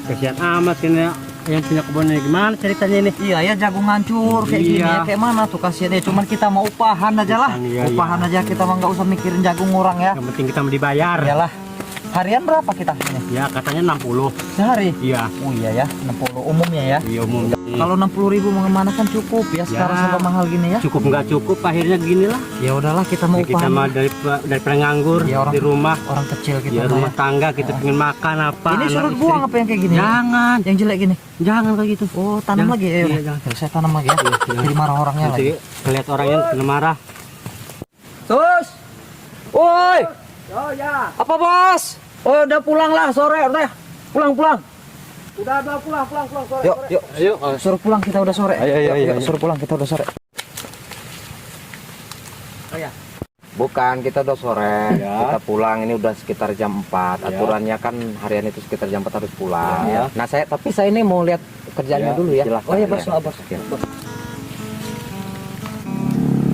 Kasihan amat ini ya. Yang punya kebun ini gimana ceritanya ini? Iya ya, jagung hancur kayak gini ya. Kayak mana tuh kasihan ya. Cuman kita mau upahan aja lah. Upahan aja, kita mah nggak usah mikirin jagung orang ya. Yang penting kita mau dibayar. Iyalah. Harian berapa kita ini? Ya katanya 60 Sehari? Iya. Oh iya ya, 60 umumnya ya. Iya umum. Kalau 60.000 mana kan cukup ya, sekarang serba mahal gini ya. Cukup nggak cukup akhirnya gini lah. Ya udahlah, kita mau Ya, kita upahan. mah daripada nganggur Ya, di rumah. Orang kecil kita Ya mah rumah ya. tangga kita pengen makan apa. Ini anak suruh istri. buang apa yang kayak gini? Jangan. Yang jelek gini. Jangan kayak gitu. Oh, tanam Jangan. lagi ya. Iya, Udah. jangan. Ya, saya tanam lagi ya. Jadi marah orangnya Nanti lagi. ngeliat orangnya kena marah. Terus. Woi. Oh ya. Apa bos? Oh, udah pulang lah sore udah. Pulang. Udah pulang sore. Yuk. Ayo. Suruh pulang, kita udah sore. Ayo. Suruh pulang, kita udah sore. Oh ya. Bukan, kita udah sore. Ya. Kita pulang ini udah sekitar jam 4. Ya. Aturannya kan harian itu sekitar jam 4 harus pulang. Ya. Nah, tapi saya ini mau lihat kerjaannya Ya, dulu ya. silakan. Oh iya bos, Ya. bos.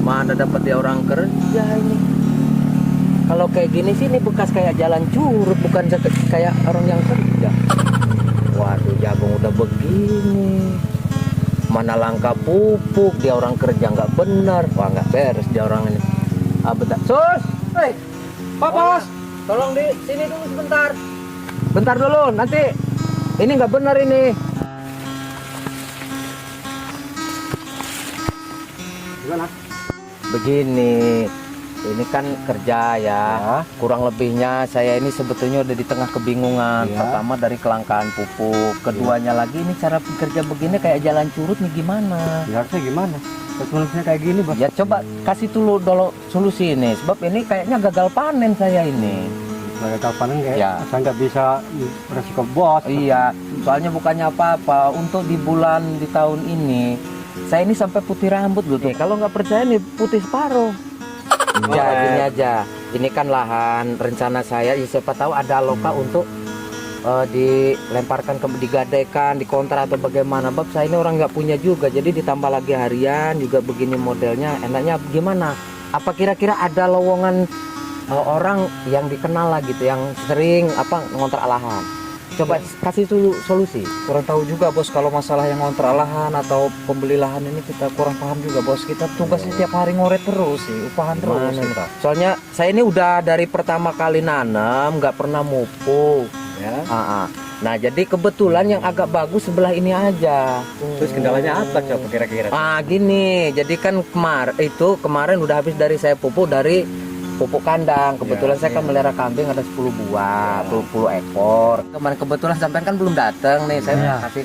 Mana dapat dia orang kerja ini? Kalau kayak gini sih ini bekas kayak jalan curut, bukan kayak orang yang kerja. Waduh, jagung udah begini. Mana langka pupuk, dia orang kerja nggak benar. Wah, nggak beres dia orang ini. Ah, bentar. Sus, hei, Pak Bos, tolong di sini dulu sebentar. Bentar dulu, nanti ini nggak benar ini. Gimana? Begini, ini kan kerja ya. Kurang lebihnya saya ini sebetulnya udah di tengah kebingungan. Ya. Pertama dari kelangkaan pupuk, keduanya lagi ini cara bekerja begini kayak jalan curut nih gimana? Ya harusnya gimana? Harusnya kayak gini bos. Ya coba kasih dulu solusi ini, sebab ini kayaknya gagal panen saya ini. Gagal panen kayak Ya. saya nggak bisa resiko bos. Iya, soalnya bukannya apa-apa. Untuk di tahun ini, saya ini sampai putih rambut loh tuh. Kalau nggak percaya nih putih separuh. Ya gini aja, ini kan lahan rencana saya, ya siapa tahu ada aloka untuk dilemparkan digadaikan, dikontrak atau bagaimana. Bab saya ini orang nggak punya juga, jadi ditambah lagi harian juga begini modelnya. Enaknya gimana? Apa kira-kira ada lowongan orang yang dikenal lah gitu, yang sering ngontrak lahan? Coba kasih dulu solusi. Kurang tahu juga bos kalau masalah yang ngontrak lahan atau pembeli lahan ini, kita kurang paham juga bos. Kita tugasnya tiap hari ngoret terus sih, upahan terus Gimana nih? kita. Soalnya saya ini udah dari pertama kali nanam nggak pernah mupuk. Ya. Nah jadi kebetulan yang agak bagus sebelah ini aja. Terus kendalanya apa coba kira-kira? Gini, jadi kan kemarin udah habis dari saya pupuk dari pupuk kandang. Kebetulan saya kan melihara kambing ada 10 buah, 10 ekor. Kemarin kebetulan sampean kan belum datang nih, saya kasih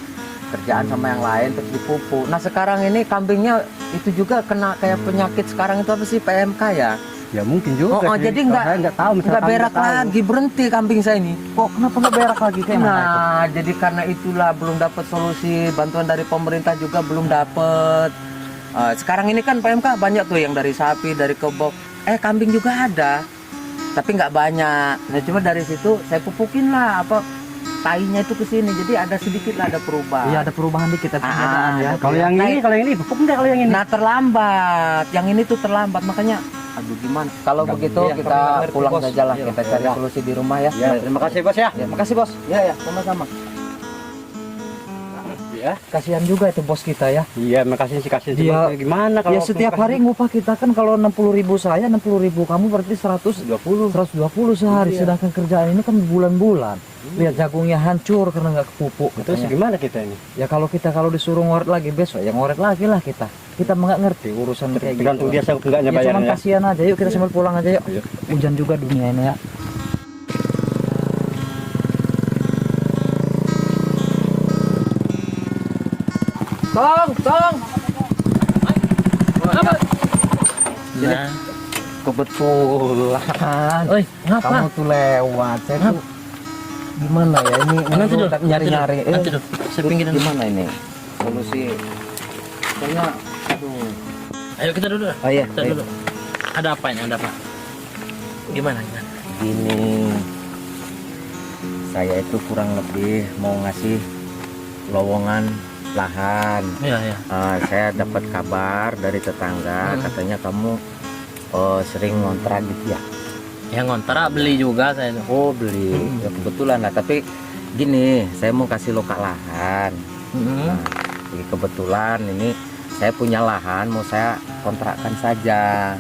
kerjaan sama yang lain terus dipupuk. Nah sekarang ini kambingnya itu juga kena kayak penyakit sekarang itu apa sih, PMK ya? Ya mungkin juga. sih. Jadi Saya nggak tahu. misalkan nggak berak nggak tahu. lagi, berhenti kambing saya ini. Kok kenapa nggak berak lagi kayak mana itu? Nah, jadi karena itulah belum dapat solusi, bantuan dari pemerintah juga belum dapat. Sekarang ini kan PMK banyak tuh yang dari sapi, dari kebok. Kambing juga ada, tapi nggak banyak. Nah, cuma dari situ saya pupukin lah tainya itu ke sini. Jadi ada sedikit lah ada perubahan. Iya, ada perubahan dikit tapi perbedaan ya. Kalau yang ini pupuk nggak kalau yang ini? Nah, terlambat. Yang ini tuh terlambat, makanya aduh gimana? Kalau begitu iya, kita ngerti, pulang bos. saja lah, Iya, kita cari iya. solusi di rumah ya. Ya, terima kasih bos ya. Ya, makasih bos. Ya, sama-sama. Ya. Kasihan juga itu bos kita ya. Iya, makasih sih kasih. Iya. Gimana kalau Ya setiap hari ngupah kita kan kalau 60.000 saya, 60.000 kamu berarti 120 sehari. Iya. Sedangkan kerjaan ini kan bulan-bulan. Lihat jagungnya hancur karena nggak kepupuk. Terus katanya. gimana kita ini? Ya kalau disuruh ngoret lagi besok ya ngoret lagi lah kita. Kita nggak ngerti urusan kayak gitu. Tergantung dia sanggup enggaknya Ya cuman bayarnya. kasihan aja, yuk kita sambil pulang aja yuk. Ayo. Hujan juga dunia ini ya. Tolong. Apa? Jadi kebetulan Oi, ngapa? kamu tuh lewat. Saya tuh gimana ya ini? Nanti dulu, nyari-nyari. nanti dulu. Saya pinggirin. Gimana ini? Solusi. Soalnya, aduh. Ayo kita dulu. Oh iya. Kita dulu. Ada apa ini? Ada apa? Gimana? Gini, saya itu kurang lebih mau ngasih lowongan lahan. Iya. Saya dapat kabar dari tetangga, katanya kamu sering ngontrak gitu ya. Yang ngontrak beli juga saya. Oh beli, ya, kebetulan lah. Tapi gini, saya mau kasih loka lahan. Hmm. Nah, jadi kebetulan ini saya punya lahan, mau saya kontrakkan saja.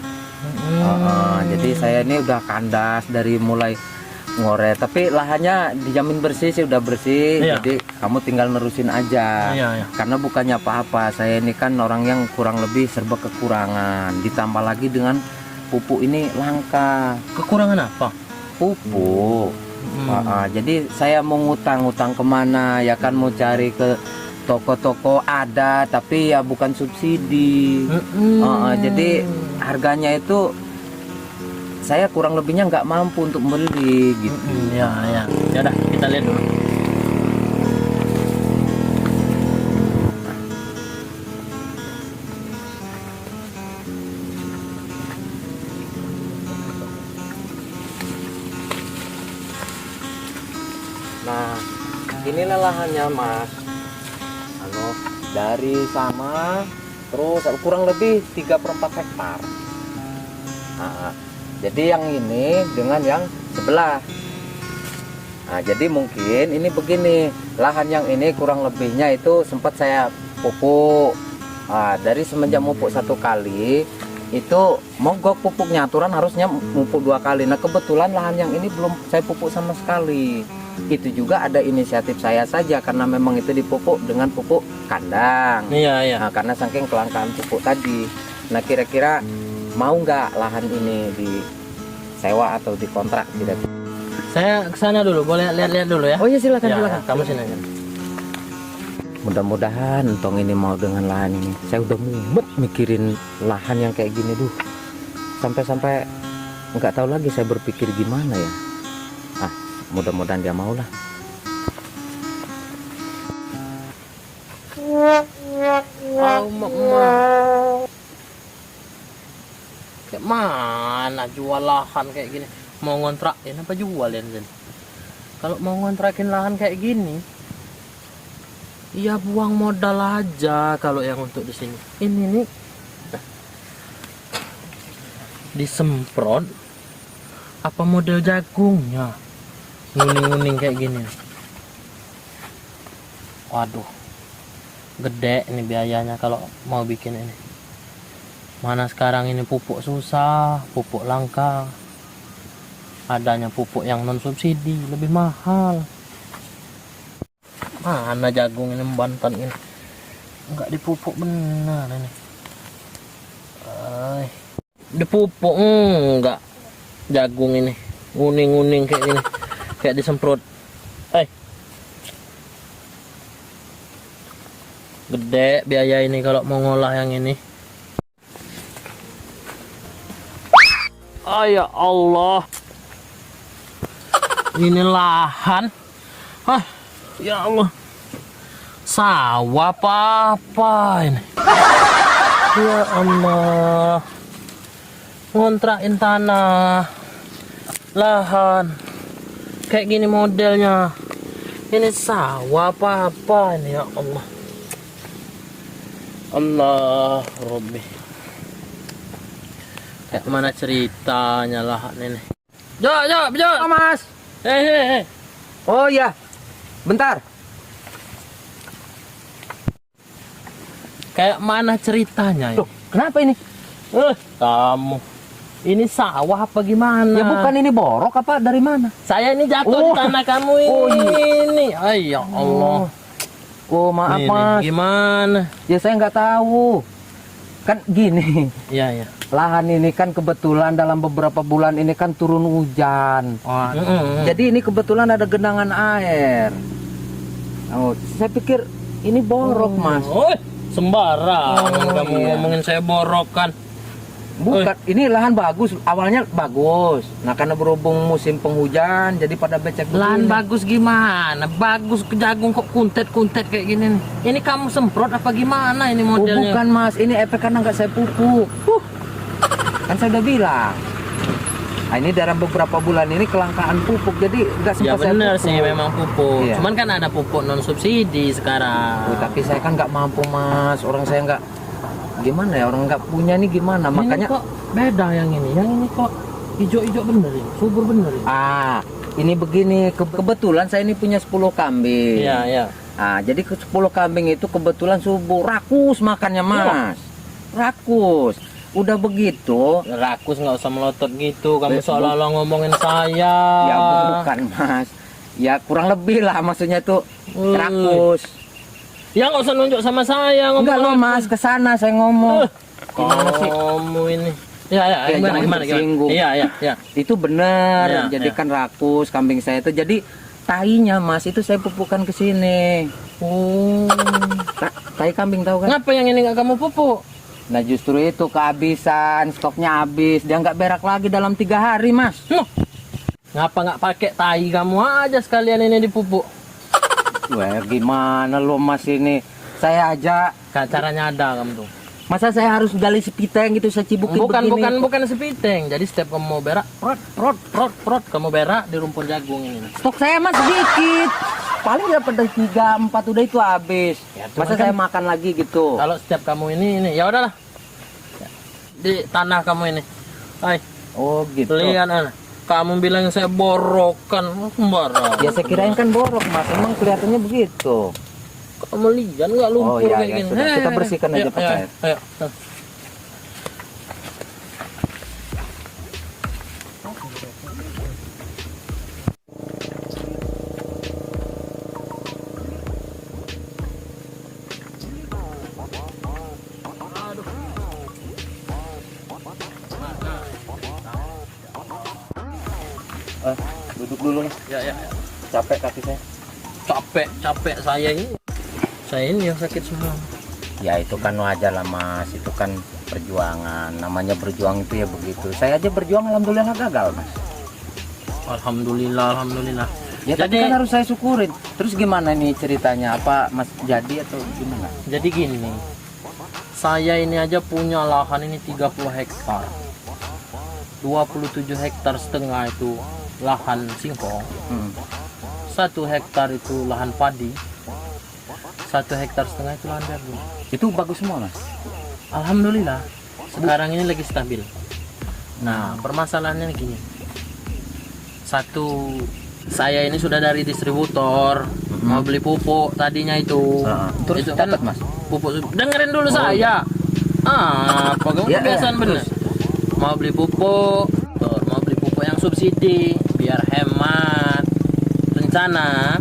Jadi saya ini udah kandas dari mulai ngoret, tapi lahannya dijamin bersih sih, udah bersih. Iya. Jadi kamu tinggal nerusin aja. Iya. Karena bukannya apa-apa, saya ini kan orang yang kurang lebih serba kekurangan. Ditambah lagi dengan pupuk ini langka. Kekurangan apa? Pupuk. Jadi saya mau ngutang kemana ya kan, mau cari ke toko-toko ada tapi ya bukan subsidi. Jadi harganya itu saya kurang lebihnya nggak mampu untuk beli gitu. Ya udah kita lihat dulu. Nah, inilah lahannya Mas. Dari sama terus kurang lebih 3/4 hektar. Jadi yang ini dengan yang sebelah. Nah, jadi mungkin ini begini, lahan yang ini kurang lebihnya itu sempat saya pupuk. Dari semenjak pupuk 1 kali itu mogok pupuknya, aturan harusnya pupuk 2 kali. Nah kebetulan lahan yang ini belum saya pupuk sama sekali. Itu juga ada inisiatif saya saja karena memang itu dipupuk dengan pupuk kandang. Iya. Nah, karena saking kelangkaan pupuk tadi. Nah kira-kira mau nggak lahan ini disewa atau dikontrak kira-kira? Saya kesana dulu, boleh lihat-lihat dulu ya? Oh iya silakan Ya, silakan. kamu sini aja. Mudah-mudahan entong ini mau dengan lahan ini. Saya udah mumet mikirin lahan yang kayak gini sampai-sampai nggak tahu lagi saya berpikir gimana ya. Mudah-mudahan dia mau lah. Kayak mana jual lahan kayak gini? Mau ngontrakin apa jualin Zen? Kalau mau ngontrakin lahan kayak gini, ya buang modal aja kalau yang untuk di sini. Ini nih disemprot apa model jagungnya? Nguning-nguning kayak gini. Waduh, gede ini biayanya kalau mau bikin ini. Mana sekarang ini pupuk susah, pupuk langka. Adanya pupuk yang non subsidi lebih mahal. Mana jagung ini Banten ini? Enggak dipupuk benar ini. Dipupuk enggak jagung ini. Nguning-nguning kayak gini. Kayak disemprot. Gede biaya ini kalau mau ngolah yang ini. Ya Allah. Ini lahan. Ya Allah. Sawah apa ini? Ya Allah. Ngontrakin tanah. Lahan. Kayak gini modelnya. Ini sawah apa ini, ya Allah. Allah Robbi. Kayak mana ceritanya lahan ini? Jo, Oh, Mas. Hei. Oh iya. Bentar. Kayak mana ceritanya ini? Loh, kenapa ini? Kamu. Ini sawah apa gimana? Ya bukan ini borok apa dari mana? Saya ini jatuh di tanah kamu ini. Oh, iya. Ya Allah. Oh, maaf Ini Mas. gimana? Ya saya nggak tahu. Kan gini, Iya. lahan ini kan kebetulan dalam beberapa bulan ini kan turun hujan. Jadi ini kebetulan ada genangan air. Oh, saya pikir ini borok Mas. Sembarangan kamu iya. ngomongin saya borok kan. Bukan, ini lahan bagus, awalnya bagus. Nah karena berhubung musim penghujan, jadi pada becek Lahan begini. bagus gimana? Bagus ke jagung kok kuntet-kuntet kayak gini nih. Ini kamu semprot apa gimana ini Oh modelnya? bukan Mas, ini efek karena nggak saya pupuk. Kan saya udah bilang. Nah, ini dalam beberapa bulan ini kelangkaan pupuk, jadi nggak Ya sempat saya bener pupuk. sih memang pupuk. Iya. Cuman kan ada pupuk non subsidi sekarang. Oh, tapi saya kan nggak mampu Mas, orang saya nggak, gimana ya, orang nggak punya nih gimana, Ini makanya kok beda yang ini kok hijau-hijau bener ini, subur bener ini. ini begini, kebetulan saya ini punya 10 kambing. Iya, iya. Nah, jadi ke 10 kambing itu kebetulan subuh rakus makannya, Mas. Rakus. Udah begitu, Rakus nggak usah melotot gitu. Kamu seolah-olah ngomongin saya. ya bukan, Mas. Ya kurang lebih lah maksudnya tuh rakus. Ya nggak usah nunjuk sama saya. Enggak loh, Mas, ke sana saya ngomong. Gimana sih? Kamu ini. Ya, ya, Ya, gimana, jangan gimana, tersinggung. Iya, iya, iya. Itu benar. Ya, Jadi ya. kan rakus kambing saya itu. Jadi tainya, Mas, itu saya pupukkan ke sini. Oh. Tai kambing tahu kan? Ngapa yang ini nggak kamu pupuk? Nah, justru itu kehabisan, stoknya habis. Dia nggak berak lagi dalam 3 hari, Mas. Ngapa nggak pakai tai kamu aja sekalian ini dipupuk? Wah, gimana lo, Mas, ini? Saya aja, Caranya ada kamu tuh. masa saya harus gali sepiteng gitu, saya cibukin Bukan, begini? bukan sepiteng. Jadi setiap kamu mau berak, prot, kamu berak di rumpun jagung ini. Stok saya, Mas, sedikit. Paling dapat dari 3, 4 udah itu habis. Ya, cuman Masa kan- saya makan lagi gitu? Kalau setiap kamu ini, ya udahlah. Di tanah kamu ini. Hai, Oh, gitu. lihat anak. Kamu bilang saya borokan, sembarang. Ya saya kirain kan borok, Mas. Emang kelihatannya begitu. Kamu lihat nggak lumpur Oh, iya, kayak iya, gini. sudah. Kita bersihkan aja Ayo, pakai ayo, air. ayo. Duduk dulu nih. Ya, ya, ya. Capek kaki saya. Capek saya ini. Saya ini yang sakit semua. Ya itu kan wajar lah, Mas. Itu kan perjuangan. Namanya berjuang itu ya begitu. Saya aja berjuang alhamdulillah gagal, Mas. Alhamdulillah, alhamdulillah. Ya tapi kan harus saya syukurin. Terus gimana nih ceritanya? Apa Mas jadi atau gimana? Jadi gini, saya ini aja punya lahan ini 30 hektar. 27 hektar setengah itu lahan singkong. 1 hektar itu lahan padi. 1 hektar setengah itu lahan jagung. Itu bagus semua, Mas. Alhamdulillah. Sekarang ini lagi stabil. Nah, permasalahannya gini. Satu, saya ini sudah dari distributor, mau beli pupuk tadinya itu. Terus itu dapat, Mas? Pupuk. Dengerin dulu saya. Apa kamu Ya, kebiasaan ya, bener? Mau beli pupuk, tuh, mau beli pupuk yang subsidi biar hemat. Rencana,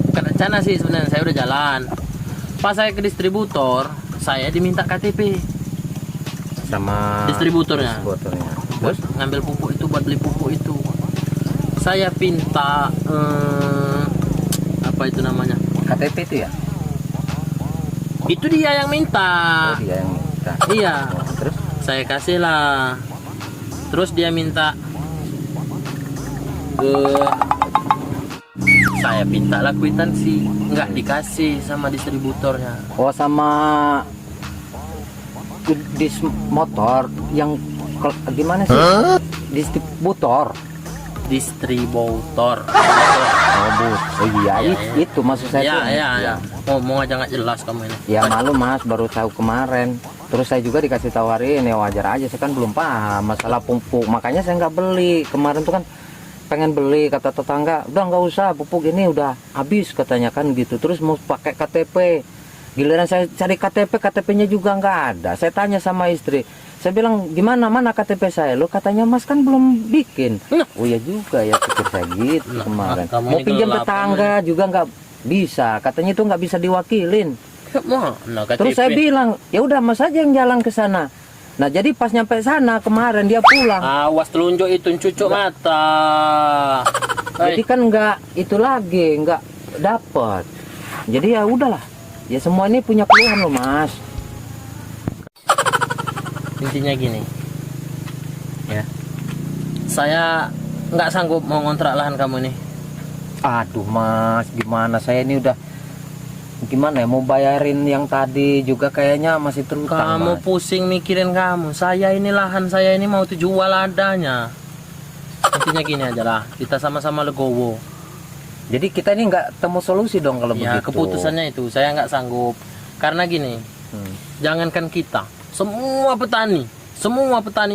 bukan rencana sih sebenarnya, saya udah jalan. Pas saya ke distributor, saya diminta KTP Sama distributornya. Terus Ngambil pupuk itu buat beli pupuk itu. Saya pinta apa itu namanya? KTP itu ya? Itu dia yang minta. Oh, dia yang minta. Iya. Terus Saya kasih lah. Terus dia minta saya minta lah kwitansi, nggak dikasih sama distributornya. oh sama dis motor yang gimana sih? Distributor. Distributor. Oh iya, Iya, itu maksud saya Ya, tuh. ya, ya. Ngomong aja nggak jelas kamu ini. Ya malu, Mas, baru tahu kemarin. Terus saya juga dikasih tahu hari ini, wajar aja, saya kan belum paham masalah pupuk. Makanya saya nggak beli. Kemarin tuh kan pengen beli, kata tetangga, udah nggak usah, pupuk ini udah habis katanya kan gitu. Terus mau pakai KTP. Giliran saya cari KTP, KTP-nya juga nggak ada. Saya tanya sama istri, saya bilang gimana, mana KTP saya? Lo katanya Mas kan belum bikin. Nah. Oh ya juga ya, pikir saya gitu Nah, kemarin. kamu Mau ini pinjam gelap, tetangga juga nggak bisa. Katanya itu nggak bisa diwakilin. Mana KTP? Terus saya bilang, ya udah Mas aja yang jalan ke sana. Nah jadi pas nyampe sana kemarin dia pulang. Awas telunjuk itu cucuk mata. Jadi kan nggak itu lagi, nggak dapat. Jadi ya udahlah. Ya semua ini punya keluhan loh, Mas. Intinya gini, ya, saya nggak sanggup mau ngontrak lahan kamu nih. Aduh Mas, gimana saya ini udah gimana ya mau bayarin yang tadi juga kayaknya masih terutang. Kamu Mas. pusing mikirin kamu. Saya ini lahan saya ini mau dijual adanya. Intinya gini aja lah, kita sama-sama legowo. Jadi kita ini nggak temu solusi dong kalau Ya begitu. keputusannya itu saya nggak sanggup. Karena gini, jangankan kita, semua petani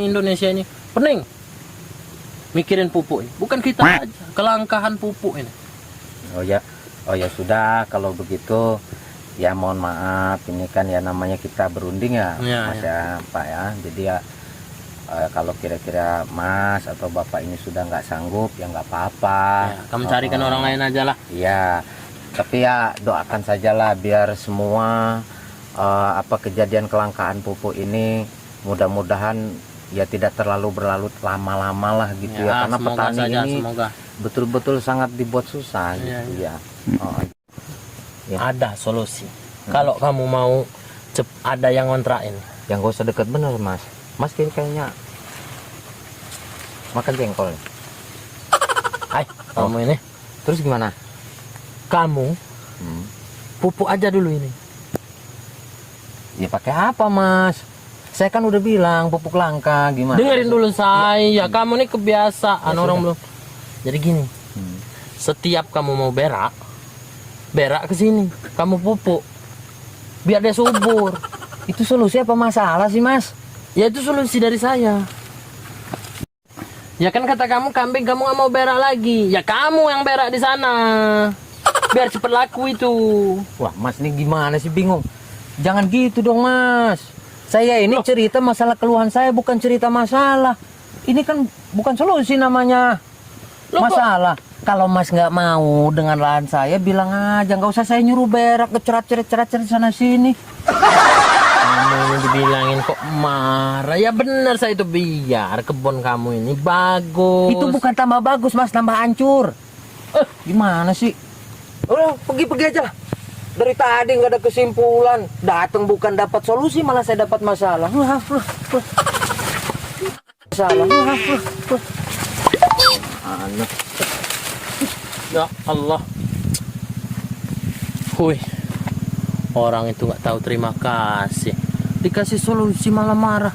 Indonesia ini pening. mikirin pupuk ini. Bukan kita aja, kelangkahan pupuk ini. Oh ya sudah kalau begitu ya mohon maaf, ini kan ya namanya kita berunding ya, Iya, Mas ya Pak ya. Jadi ya kalau kira-kira Mas atau Bapak ini sudah nggak sanggup ya nggak apa-apa. Ya, kamu carikan orang lain aja lah. Iya, tapi ya doakan sajalah biar semua apa kejadian kelangkaan pupuk ini mudah-mudahan ya tidak terlalu berlarut lama-lama lah gitu ya, karena semoga petani saja, ini semoga. betul-betul sangat dibuat susah Iya, gitu ya. Oh, ya. Ada solusi. Kalau kamu mau ada yang ngontrakin. Yang gak usah deket bener Mas. Mas ini kayaknya makan jengkol nih. Hai, kamu ini. Terus gimana? Kamu pupuk aja dulu ini. Ya pakai apa Mas? Saya kan udah bilang pupuk langka gimana? Dengerin dulu saya. Kamu ini kebiasaan Ya, orang sudah. belum. Jadi gini, setiap kamu mau berak ke sini, kamu pupuk biar dia subur. Itu solusi apa masalah sih Mas? Ya itu solusi dari saya. Ya kan kata kamu kambing kamu nggak mau berak lagi. Ya kamu yang berak di sana. Biar cepet laku itu. Wah Mas ini gimana sih, bingung. Jangan gitu dong Mas. Saya ini cerita masalah keluhan saya, bukan cerita masalah. Ini kan bukan solusi namanya. Loh, kok- Masalah. Kalau Mas nggak mau dengan lahan saya, bilang aja, nggak usah saya nyuruh berak kecerat-cerat sana sini. Kamu ini dibilangin kok marah. Ya benar saya itu biar kebun kamu ini bagus. Itu bukan tambah bagus Mas, tambah hancur. Gimana sih? Udah pergi aja lah. Dari tadi nggak ada kesimpulan. Datang bukan dapat solusi, malah saya dapat masalah. Masalah. Aneh. Ya Allah. Hui. Orang itu nggak tahu terima kasih. Dikasih solusi malah marah.